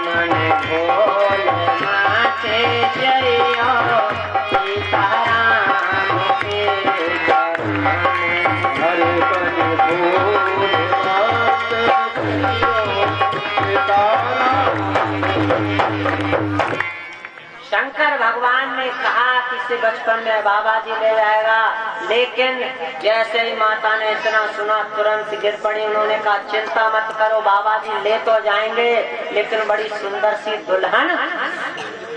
मन भोल नाचे जइयो सीताराम के चरण हर मन भोल नाचे जइयो सीताराम। शंकर भगवान ने कहा कि इसे बचपन में बाबा जी ले जाएगा, लेकिन जैसे ही माता ने इतना सुना तुरंत गिर पड़ी। उन्होंने कहा चिंता मत करो, बाबा जी ले तो जाएंगे, लेकिन बड़ी सुंदर सी दुल्हन,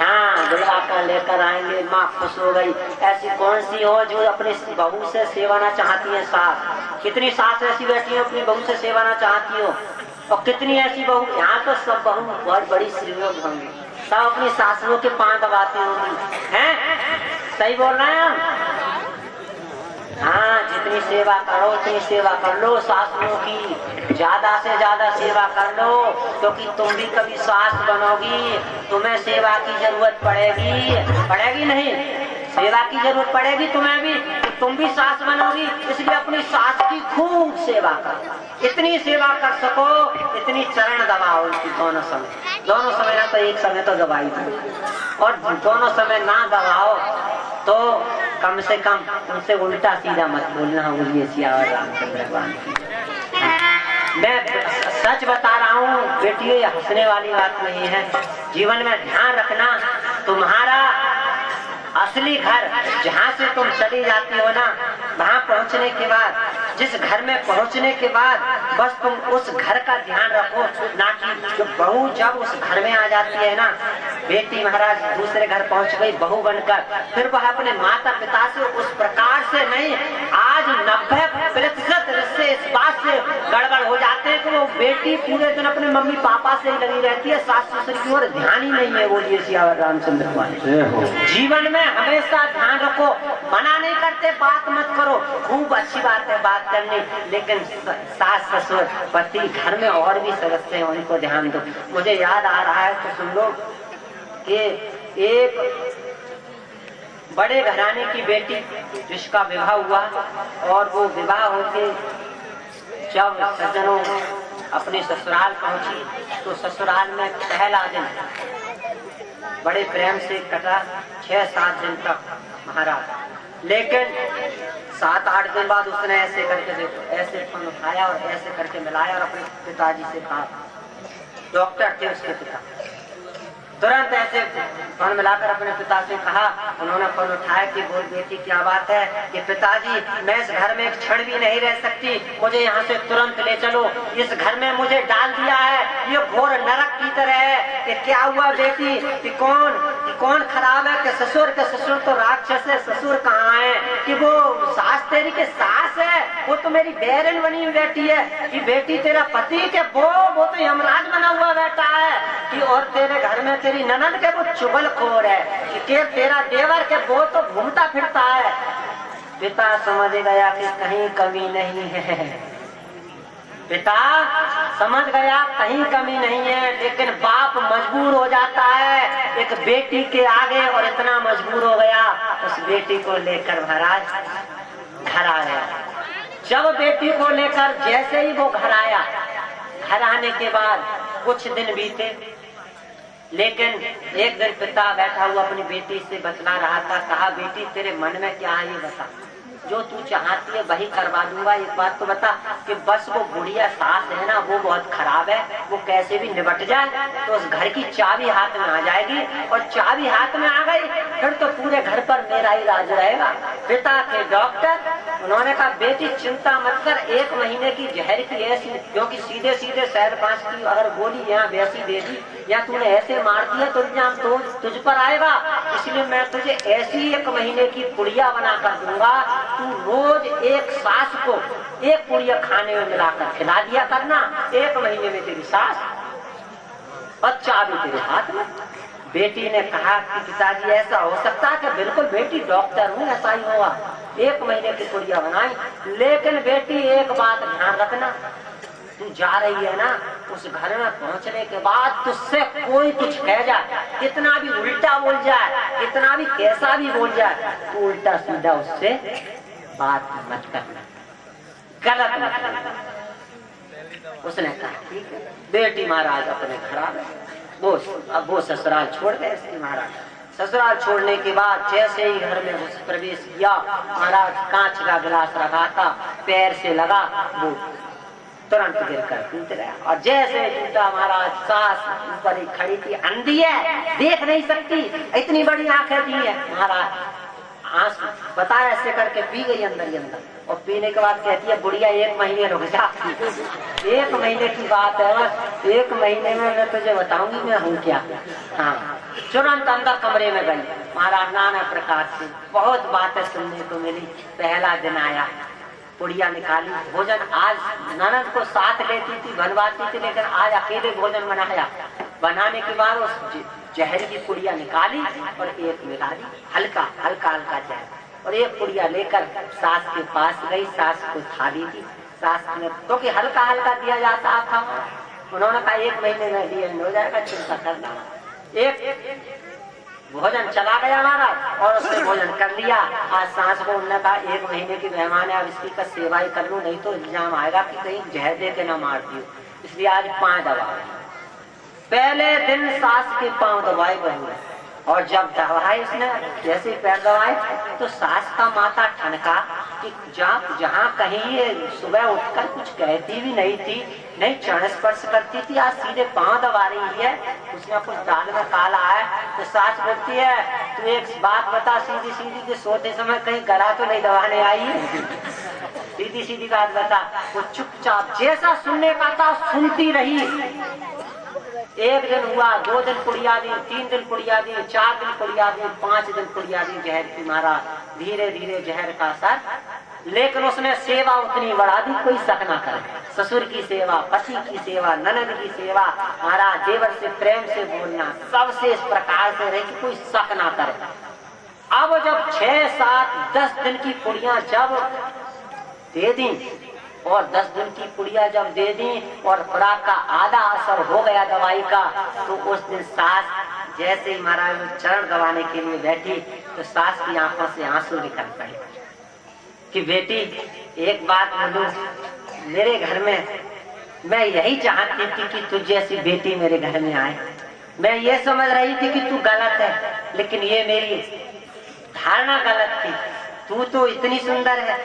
हाँ दुल्हा कर लेकर आएंगे। माँ खुश हो गई। ऐसी कौन सी हो जो अपनी बहू से सेवाना चाहती है सास? कितनी सास ऐसी बैठी है अपनी बहू से सेवाना चाहती हो, और कितनी ऐसी बहू, यहाँ तो सब बहू बहुत बड़ी श्रीमंत होंगी, सब अपनी सासुओं के पांव दबाती होंगी, हैं? सही बोल रहे हैं हम? हाँ, जितनी सेवा करो उतनी सेवा कर लो सासुओं की, ज्यादा से ज्यादा सेवा कर लो, क्योंकि तुम भी कभी सास बनोगी, तुम्हें सेवा की जरूरत पड़ेगी नहीं? सेवा की जरूरत पड़ेगी तुम्हें भी, तो तुम भी सास बनोगी। इसलिए अपनी सास की खूब सेवा कर, इतनी सेवा कर सको इतनी चरण दबाओ उनकी दोनों समय ना तो एक समय तो दबाई दो, और दोनों समय ना दबाओ तो कम से कम उनसे उल्टा सीधा मत बोलना। बोलिए सियावर रामचंद्र भगवान की। मैं सच बता रहा हूँ बेटियों, ये हंसने वाली बात नहीं है। जीवन में ध्यान रखना, तुम्हारा असली घर जहाँ से तुम चली जाती हो ना, वहाँ पहुँचने के बाद, जिस घर में पहुँचने के बाद बस तुम उस घर का ध्यान रखो, ना कि जो बहू जब उस घर में आ जाती है ना, बेटी महाराज दूसरे घर पहुँच गई बहू बनकर, फिर वह अपने माता पिता से उस प्रकार से नहीं, आज 90% रिश्ते इस बात से गड़बड़ हो जाते हैं कि वो बेटी पूरे दिन अपने मम्मी पापा से ही लगी रहती है, सास ससुर की ओर ध्यान ही नहीं है। बोलिए सियावर रामचंद्र भगवान। जीवन में हमेशा ध्यान रखो, मना नहीं करते बात मत करो, खूब अच्छी बात है बात करनी, लेकिन सास ससुर पति घर में और भी सदस्य हैं उनको ध्यान दो। मुझे याद आ रहा है तो सुन लो कि एक बड़े घराने की बेटी जिसका विवाह हुआ, और वो विवाह होके जब सज्जनों अपने ससुराल पहुंची तो ससुराल में पहला दिन बड़े प्रेम से कटा, 6-7 दिन तक महाराज। लेकिन 7-8 दिन बाद उसने ऐसे करके देखो, ऐसे फोन उठाया और ऐसे करके मिलाया और अपने पिताजी से कहा, डॉक्टर थे उसके पिता, तुरंत ऐसे फोन मिलाकर अपने पिता से कहा। उन्होंने फोन उठाया कि बोल बेटी क्या बात है? कि पिताजी मैं इस घर में एक क्षण भी नहीं रह सकती, मुझे यहाँ से तुरंत ले चलो, इस घर में मुझे डाल दिया है ये घोर नरक की तरह है। कि क्या हुआ बेटी? कि कौन खराब है? कि ससुर तो राक्षस है, ससुर कहाँ है? कि वो सास तेरी के सास है, वो तो मेरी बहन बनी हुई बेटी है। कि बेटी तेरा पति के वो तो यमराज बना हुआ बैठा है। कि और तेरे घर में तेरी ननद के वो चुगलखोर है। कि तेरा देवर के वो तो घूमता फिरता है। पिता समझ गया कि कहीं कमी नहीं है, पिता समझ गया कहीं कमी नहीं है, लेकिन बाप मजबूर हो जाता है एक बेटी के आगे, और इतना मजबूर हो गया उस बेटी को लेकर महाराज घर आया। जब बेटी को लेकर जैसे ही वो घर आया, घर आने के बाद कुछ दिन बीते, लेकिन एक दिन पिता बैठा हुआ अपनी बेटी से बतला रहा था। कहा बेटी तेरे मन में क्या है ये बता, जो तू चाहती है वही करवा दूंगा। एक बात तो बता कि बस वो बुढ़िया सास है ना, वो बहुत खराब है, वो कैसे भी निबट जाए तो उस घर की चाबी हाथ में आ जाएगी, और चाबी हाथ में आ गई फिर तो पूरे घर पर मेरा ही राज रहेगा। पिता थे डॉक्टर, उन्होंने कहा बेटी चिंता मत कर, 1 महीने की जहर की ऐसी, क्योंकि सीधे 7-5 की अगर गोली यहाँ वैसी दे दी या तूने ऐसे मार दिया तो इल्जाम तो तुझ पर आएगा, इसलिए मैं तुझे ऐसी 1 महीने की पुड़िया बना कर दूंगा। तू रोज एक सास को 1 पुड़िया खाने में मिलाकर खिला दिया करना, 1 महीने में तेरी सास और चाबी तेरे हाथ में। बेटी ने कहा कि पिताजी ऐसा हो सकता है? कि बिल्कुल बेटी डॉक्टर हूँ, ऐसा ही होगा। 1 महीने की पुड़िया बनाई, लेकिन बेटी एक बात ध्यान रखना, तू जा रही है ना, उस घर में पहुंचने के बाद तुझसे कोई कुछ कह जाए, कितना भी उल्टा बोल जाए, कितना भी कैसा भी बोल जाए, तू उल्टा सीधा उससे बात मत करना, गलत मत करना। उसने कहा ठीक है। बेटी महाराज अपने घर आ गए। अब वो ससुराल छोड़ गए इसके महाराज। ससुराल छोड़ने के बाद जैसे ही घर में घुस प्रवेश किया, महाराज कांच का गिलास रखा था, पैर से लगा, वो तुरंत गिर कर टूट गया। और जैसे टूटा, महाराज सास ऊपर ही खड़ी थी, अंधी है, देख नहीं सकती, इतनी बड़ी आंखें दी है, महाराज आंसू बताया ऐसे करके पी गई अंदर ही अंदर। और पीने के बाद कहती है बुढ़िया 1 महीने रुक जा। 1 महीने की बात है, 1 महीने में मैं तुझे बताऊंगी मैं हूँ क्या। हाँ, तुरंत अंदर कमरे में गई। महाराज नाना प्रकार से बहुत बातें सुनने को मिली। पहला दिन आया, पुड़िया निकाली, भोजन आज ननद को साथ लेती थी, बनवाती थी, लेकिन आज अकेले भोजन बनाया। बनाने के बाद उस जहर की पुड़िया निकाली और एक मिला दी, हल्का हल्का हल्का जहर, और एक पुड़िया लेकर सास के पास गई, सास को थाली दी। सास ने क्योंकि हल्का हल्का दिया जाता था, उन्होंने कहा 1 महीने में दिया हो जाएगा, चिंता करना। एक भोजन चला गया महाराज और उसने भोजन कर लिया। आज सास को उन्होंने कहा 1 महीने की मेहमान है, अब इसकी का सेवा ही कर लूं, नहीं तो इल्जाम आएगा कि कहीं जहर दे के ना मार दियो, इसलिए आज 5 दबाए। पहले दिन सास के 5 दबाए बहू, और जब दबाए उसने जैसे पैर दबाए तो सास का माथा ठनका कि जहाँ कहीं ये सुबह उठकर कुछ कहती भी नहीं थी, नहीं चरण स्पर्श करती थी, आज सीधे 5 दबा रही है। उसने कुछ दाल में काला है तो सास बोलती है तू एक बात बता सीधी सीधी कि सोते समय कहीं गला तो नहीं दबाने आई है, सीधी सीधी बात बता। वो चुपचाप जैसा सुनने का था सुनती रही। 1 दिन हुआ, 2 दिन पुड़िया दी, 3 दिन पुड़िया दी, 4 दिन पुड़िया दी, 5 दिन पुड़िया दी, जहर की मारा। धीरे धीरे जहर का असर, लेकिन उसने सेवा उतनी बढ़ा दी कोई शक ना करे। ससुर की सेवा, पति की सेवा, ननद की सेवा, महाराज देवर से प्रेम से बोलना, सबसे इस प्रकार से रहे कि कोई शक ना करे। अब जब 6, 7, 10 दिन की पुड़िया जब दे दी और 10 दिन की पुड़िया जब दे दी और खुराक का आधा असर हो गया दवाई का, तो उस दिन सास जैसे ही महाराज चरण दबाने के लिए बैठी तो सास की आंखों से आंसू निकल पड़े कि बेटी एक बात बोलूं, मेरे घर में मैं यही चाहती थी कि तुझ जैसी बेटी मेरे घर में आए। मैं ये समझ रही थी कि तू गलत है, लेकिन ये मेरी धारणा गलत थी। तू तो इतनी सुंदर है,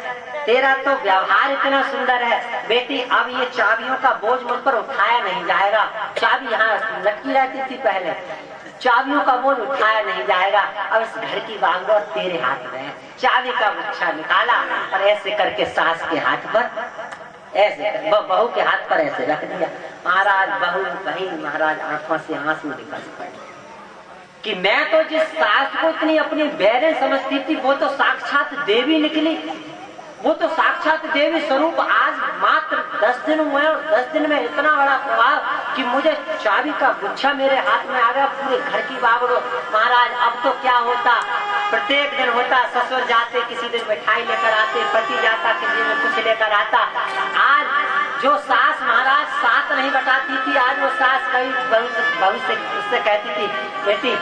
तेरा तो व्यवहार इतना सुंदर है। बेटी अब ये चाबियों का बोझ मुझ पर उठाया नहीं जाएगा। चाबी यहाँ लटकी रहती थी पहले, चाबियों का बोझ उठाया नहीं जाएगा। अब इस घर की बागडोर तेरे हाथ में है। चाबी का गुच्छा निकाला और ऐसे करके सास के हाथ पर, ऐसे बहू के हाथ पर ऐसे रख दिया। महाराज बहू कहीं महाराज आंखों से आंसू निकल पड़े कि मैं तो जिस सास को इतनी अपनी बहन समझती थी वो तो साक्षात देवी निकली, वो तो साक्षात देवी स्वरूप। आज मात्र 10 दिन हुए और 10 दिन में इतना बड़ा प्रभाव कि मुझे चाबी का गुच्छा मेरे हाथ में आ गया, पूरे घर की बागडोर। महाराज अब तो क्या होता, प्रत्येक दिन होता, ससुर जाते किसी दिन मिठाई लेकर आते, पति जाता किसी दिन कुछ लेकर आता। आज जो सास महाराज साथ नहीं बटाती थी, आज वो सास कभी भविष्य उससे कहती थी बेटी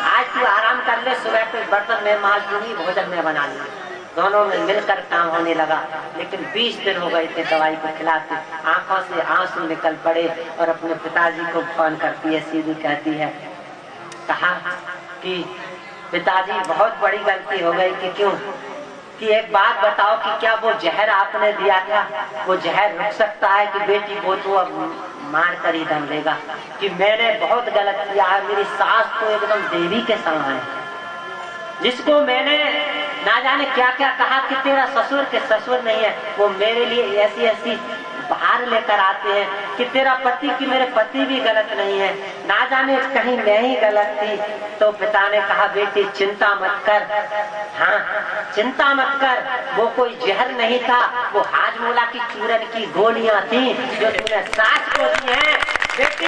आज तू आराम कर ले, सुबह कोई बर्तन में माल दूंगी, भोजन में बना लूंगी। दोनों में मिलकर काम होने लगा। लेकिन 20 दिन हो गए थे दवाई को खिलाते, आंखों से आंसू निकल पड़े और अपने पिताजी को फोन करती है, सीधी कहती है, कहा कि पिताजी बहुत बड़ी गलती हो गई। कि क्यों? कि एक बात बताओ कि क्या वो जहर आपने दिया था वो जहर रुक सकता है कि बेटी वो तो अब मार कर ही दम लेगा। कि मैंने बहुत गलत किया है, मेरी सास तो एकदम देवी के समान है, जिसको मैंने ना जाने क्या क्या कहा कि तेरा ससुर के ससुर नहीं है, वो मेरे लिए ऐसी ऐसी बाहर लेकर आते हैं कि तेरा पति कि मेरे पति भी गलत नहीं है, ना जाने कहीं मैं ही गलत थी। तो पिता ने कहा बेटी चिंता मत कर, हाँ चिंता मत कर, वो कोई जहर नहीं था, वो हाजमोला की चूरन की गोलियां थी जो तूने सास को दी है। बेटी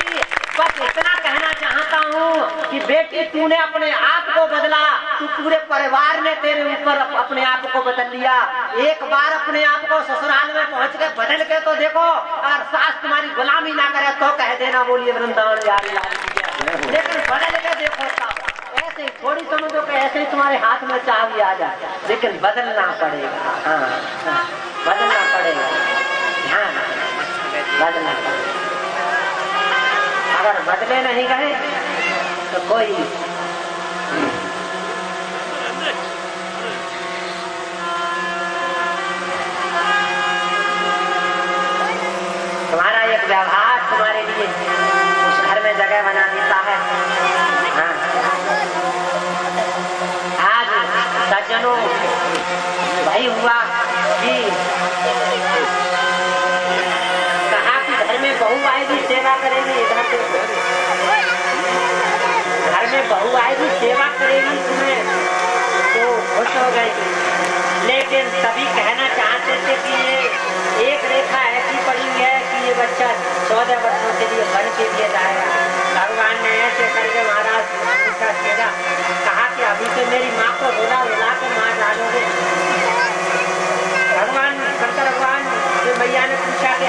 बस इतना कहना चाहता हूँ कि बेटी तूने अपने आप को बदला, तू पूरे परिवार ने तेरे ऊपर अपने आप को बदल लिया। एक बार अपने आप को ससुराल में पहुँच के बदल के तो देखो, अगर सास तुम्हारी गुलामी ना करे तो कह देना बोलिए वृंदावन यारी यारी। लेकिन बदल के देखो साहब, ऐसे थोड़ी समझो कि ऐसे ही तुम्हारे हाथ में चाबी आ जाए, लेकिन बदलना पड़ेगा। हाँ बदलना पड़ेगा, ध्यान बदलना पड़ेगा। अगर बदले वे नहीं गए तो कोई तुम्हारा एक व्यवहार तुम्हारे लिए उस घर में जगह बना देता है। हाँ। आज सज्जनों वही हुआ कि कहा कि घर में बहू आएगी सेवा करेगी, इधर से घर में बहू आएगी सेवा करेगी तुम्हें तो खुश हो गई। लेकिन सभी कहना चाहते थे कि ये एक रेखा ऐसी पड़ी है कि ये बच्चा 14 वर्षों के लिए बन के लिए जाएगा। भगवान ने ऐसे करके महाराज उनका भेजा, कहा कि अभी से मेरी माँ को रुला रुला के मार डालोगे। भगवान शंकर भगवान से मैया ने पूछा कि